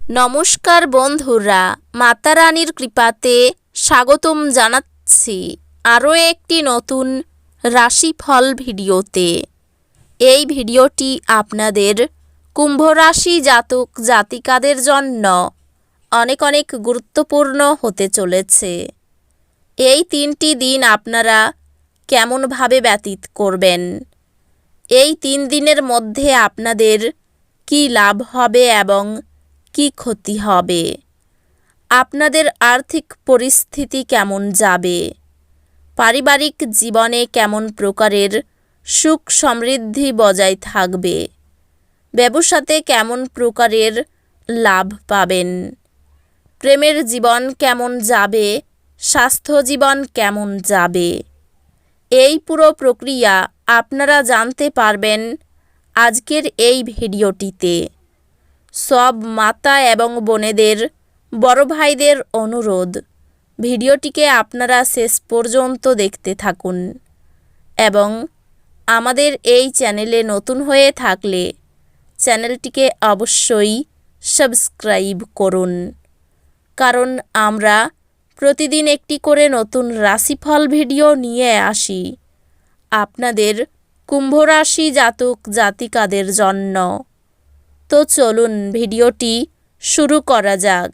নমস্কার বন্ধুরা, মাতা রানীর কৃপাতে স্বাগতম জানাচ্ছি আরও একটি নতুন রাশিফল ভিডিওতে। এই ভিডিওটি আপনাদের কুম্ভ রাশি জাতক জাতিকাদের জন্য অনেক অনেক গুরুত্বপূর্ণ হতে চলেছে। এই 3টি দিন আপনারা কেমনভাবে ব্যতীত করবেন, এই 3 দিনের মধ্যে আপনাদের কী লাভ হবে এবং কি ক্ষতি হবে, আপনাদের আর্থিক পরিস্থিতি কেমন যাবে, পারিবারিক জীবনে কেমন প্রকারের সুখ সমৃদ্ধি বজায় থাকবে, ব্যবসাতে কেমন প্রকারের লাভ পাবেন, প্রেমের জীবন কেমন যাবে, স্বাস্থ্য জীবন কেমন যাবে, এই পুরো প্রক্রিয়া আপনারা জানতে পারবেন আজকের এই ভিডিওটিতে। সব মাতা এবং বোনেদের, বড় ভাইদের অনুরোধ, ভিডিওটিকে আপনারা শেষ পর্যন্ত দেখতে থাকুন এবং আমাদের এই চ্যানেলে নতুন হয়ে থাকলে চ্যানেলটিকে অবশ্যই সাবস্ক্রাইব করুন, কারণ আমরা প্রতিদিন একটি করে নতুন রাশিফল ভিডিও নিয়ে আসি আপনাদের কুম্ভ রাশি জাতক জাতিকাদের জন্য। তো চলুন ভিডিওটি শুরু করা যাক।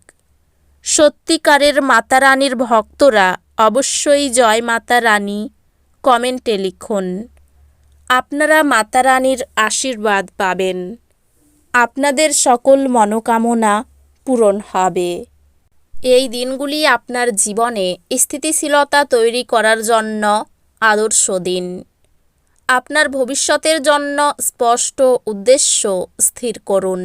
সত্যিকারের মাতা রানীর ভক্তরা অবশ্যই জয় মাতা রানী কমেন্টে লিখুন। আপনারা মাতা রানীর আশীর্বাদ পাবেন, আপনাদের সকল মনোকামনা পূরণ হবে। এই দিনগুলি আপনার জীবনে স্থিতিশীলতা তৈরি করার জন্য আদর্শ দিন। আপনার ভবিষ্যতের জন্য স্পষ্ট উদ্দেশ্য স্থির করুন।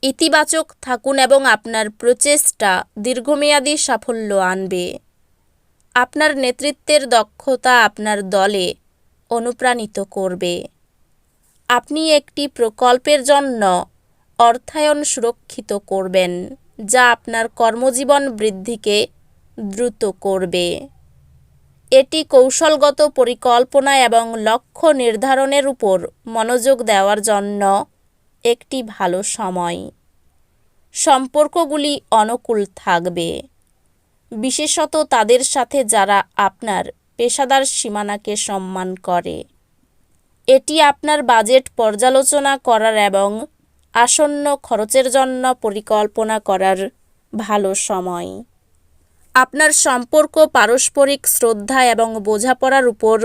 ইতিবাচক থাকুন এবং আপনার প্রচেষ্টা দীর্ঘমেয়াদী সাফল্য আনবে। আপনার নেতৃত্বের দক্ষতা আপনার দলে অনুপ্রাণিত করবে। আপনি একটি প্রকল্পের জন্য অর্থায়ন সুরক্ষিত করবেন, যা আপনার কর্মজীবন বৃদ্ধিকে দ্রুত করবে। এটি কৌশলগত পরিকল্পনা এবং লক্ষ্য নির্ধারণের উপর মনোযোগ দেওয়ার জন্য একটি ভালো সময়। সম্পর্কগুলি অনুকূল থাকবে, বিশেষত তাদের সাথে যারা আপনার পেশাদার সীমানাকে সম্মান করে। এটি আপনার বাজেট পর্যালোচনা করার এবং আসন্ন খরচের জন্য পরিকল্পনা করার ভালো সময়। আপনার সম্পর্ক পারস্পরিক শ্রদ্ধা এবং বোঝাপড়ার উপর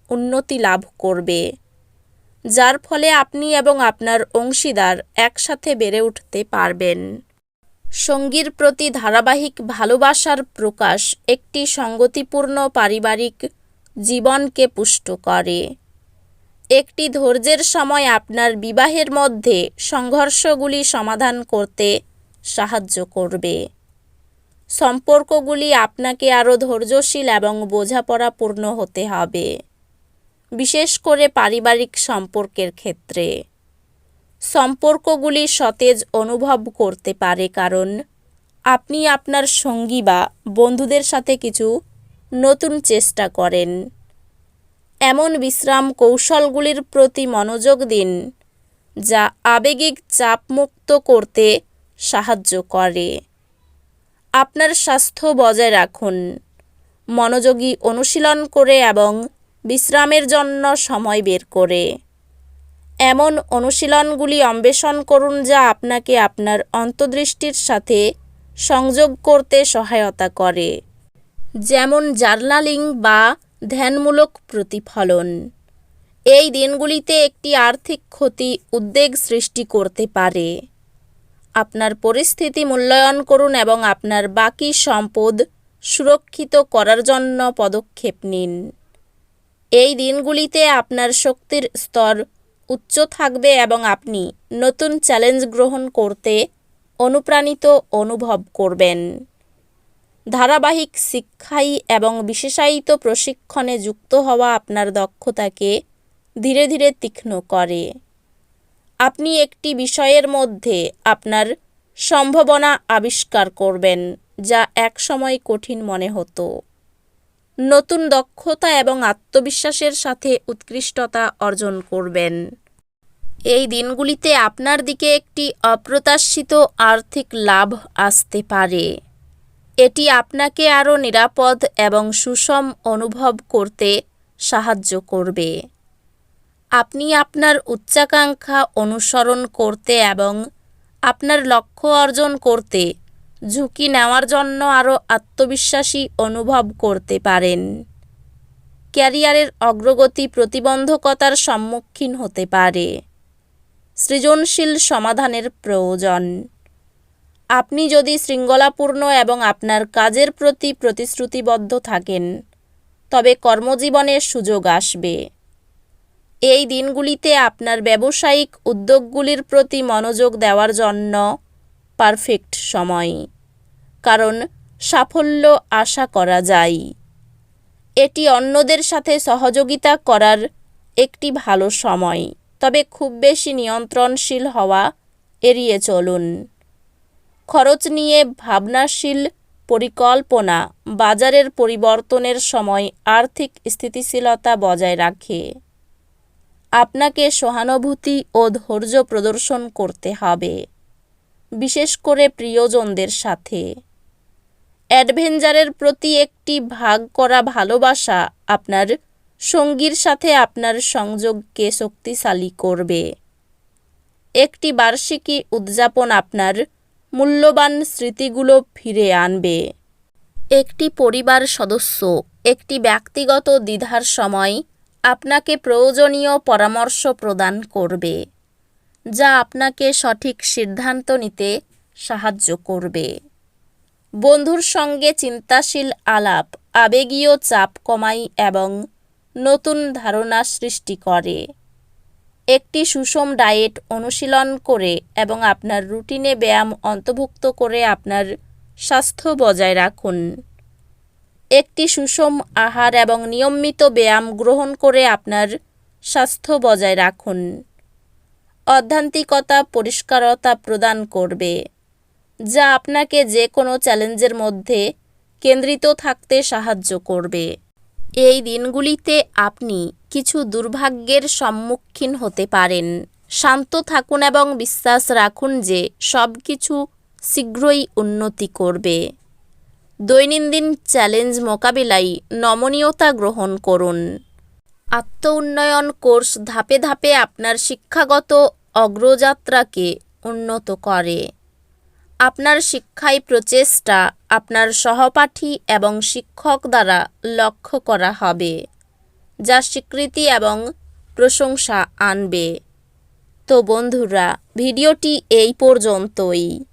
উন্নতি লাভ করবে, যার ফলে আপনি এবং আপনার অংশীদার একসাথে বেড়ে উঠতে পারবেন। সঙ্গীর প্রতি ধারাবাহিক ভালোবাসার প্রকাশ একটি সঙ্গতিপূর্ণ পারিবারিক জীবনকে পুষ্ট করে। একটি ধৈর্যের সময় আপনার বিবাহের মধ্যে সংঘর্ষগুলি সমাধান করতে সাহায্য করবে। সম্পর্কগুলি আপনাকে আরও ধৈর্যশীল এবং বোঝাপড়াপূর্ণ হতে হবে, বিশেষ করে পারিবারিক সম্পর্কের ক্ষেত্রে। সম্পর্কগুলি সতেজ অনুভব করতে পারে কারণ আপনি আপনার সঙ্গী বা বন্ধুদের সাথে কিছু নতুন চেষ্টা করেন। এমন বিশ্রাম কৌশলগুলির প্রতি মনোযোগ দিন যা আবেগিক চাপমুক্ত করতে সাহায্য করে। আপনার স্বাস্থ্য বজায় রাখুন, মনোযোগী অনুশীলন করে এবং বিশ্রামের জন্য সময় বের করে। এমন অনুশীলনগুলি অন্বেষণ করুন যা আপনাকে আপনার অন্তর্দৃষ্টির সাথে সংযোগ করতে সহায়তা করে, যেমন জার্নালিং বা ধ্যানমূলক প্রতিফলন। এই দিনগুলিতে একটি আর্থিক ক্ষতি উদ্বেগ সৃষ্টি করতে পারে। আপনার পরিস্থিতি মূল্যায়ন করুন এবং আপনার বাকি সম্পদ সুরক্ষিত করার জন্য পদক্ষেপ নিন। এই দিনগুলিতে আপনার শক্তির স্তর উচ্চ থাকবে এবং আপনি নতুন চ্যালেঞ্জ গ্রহণ করতে অনুপ্রাণিত অনুভব করবেন। ধারাবাহিক শিক্ষায় এবং বিশেষায়িত প্রশিক্ষণে যুক্ত হওয়া আপনার দক্ষতাকে ধীরে ধীরে তীক্ষ্ণ করে। আপনি একটি বিষয়ের মধ্যে আপনার সম্ভাবনা আবিষ্কার করবেন যা একসময় কঠিন মনে হতো। নতুন দক্ষতা এবং আত্মবিশ্বাসের সাথে উৎকৃষ্টতা অর্জন করবেন। এই দিনগুলিতে আপনার দিকে একটি অপ্রত্যাশিত আর্থিক লাভ আসতে পারে। এটি আপনাকে আরও নিরাপদ এবং সুষম অনুভব করতে সাহায্য করবে। আপনি আপনার উচ্চাকাঙ্ক্ষা অনুসরণ করতে এবং আপনার লক্ষ্য অর্জন করতে ঝুঁকি নেওয়ার জন্য আরও আত্মবিশ্বাসী অনুভব করতে পারেন। ক্যারিয়ারের অগ্রগতি প্রতিবন্ধকতার সম্মুখীন হতে পারে। সৃজনশীল সমাধানের প্রয়োজন। আপনি যদি শৃঙ্খলাপূর্ণ এবং আপনার কাজের প্রতি প্রতিশ্রুতিবদ্ধ থাকেন, তবে কর্মজীবনে সুযোগ আসবে। এই দিনগুলিতে আপনার ব্যবসায়িক উদ্যোগগুলির প্রতি মনোযোগ দেওয়ার জন্য পারফেক্ট সময়, কারণ সাফল্য আশা করা যায়। এটি অন্যদের সাথে সহযোগিতা করার একটি ভালো সময়, তবে খুব বেশি নিয়ন্ত্রণশীল হওয়া এড়িয়ে চলুন। খরচ নিয়ে ভাবনাশীল পরিকল্পনা বাজারের পরিবর্তনের সময় আর্থিক স্থিতিশীলতা বজায় রাখে। আপনাকে সহানুভূতি ও ধৈর্য প্রদর্শন করতে হবে, বিশেষ করে প্রিয়জনদের সাথে। অ্যাডভেঞ্চারের প্রতি একটি ভাগ করা ভালোবাসা আপনার সঙ্গীর সাথে আপনার সংযোগকে শক্তিশালী করবে। একটি বার্ষিকী উদযাপন আপনার মূল্যবান স্মৃতিগুলো ফিরে আনবে। একটি পরিবার সদস্য একটি ব্যক্তিগত দ্বিধার সময় আপনাকে প্রয়োজনীয় পরামর্শ প্রদান করবে, যা আপনাকে সঠিক সিদ্ধান্ত নিতে সাহায্য করবে। বন্ধুর সঙ্গে চিন্তাশীল আলাপ আবেগীয় চাপ কমায় এবং নতুন ধারণা সৃষ্টি করে। একটি সুষম ডায়েট অনুশীলন করে এবং আপনার রুটিনে ব্যায়াম অন্তর্ভুক্ত করে আপনার স্বাস্থ্য বজায় রাখুন। একটি সুষম আহার এবং নিয়মিত ব্যায়াম গ্রহণ করে আপনার স্বাস্থ্য বজায় রাখুন। আধ্যাত্মিকতা পরিষ্কারতা প্রদান করবে, যা আপনাকে যে কোনো চ্যালেঞ্জের মধ্যে কেন্দ্রিত থাকতে সাহায্য করবে। এই দিনগুলিতে আপনি কিছু দুর্ভাগ্যের সম্মুখীন হতে পারেন। শান্ত থাকুন এবং বিশ্বাস রাখুন যে সব কিছু শীঘ্রই উন্নতি করবে। দৈনন্দিন চ্যালেঞ্জ মোকাবিলায় নমনীয়তা গ্রহণ করুন। আত্ম-উন্নয়ন কোর্স ধাপে ধাপে আপনার শিক্ষাগত অগ্রযাত্রাকে উন্নত করে। আপনার শিক্ষায় প্রচেষ্টা আপনার সহপাঠী এবং শিক্ষক দ্বারা লক্ষ্য করা হবে, যা স্বীকৃতি এবং প্রশংসা আনবে। তো বন্ধুরা, ভিডিওটি এই পর্যন্তই।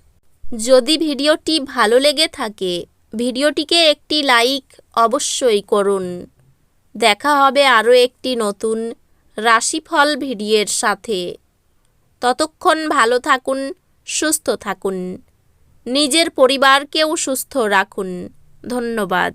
যদি ভিডিওটি ভালো লেগে থাকে, ভিডিওটিকে একটি লাইক অবশ্যই করুন। দেখা হবে আরও একটি নতুন রাশিফল ভিডিওর সাথে। ততক্ষণ ভালো থাকুন, সুস্থ থাকুন, নিজের পরিবারকেও সুস্থ রাখুন। ধন্যবাদ।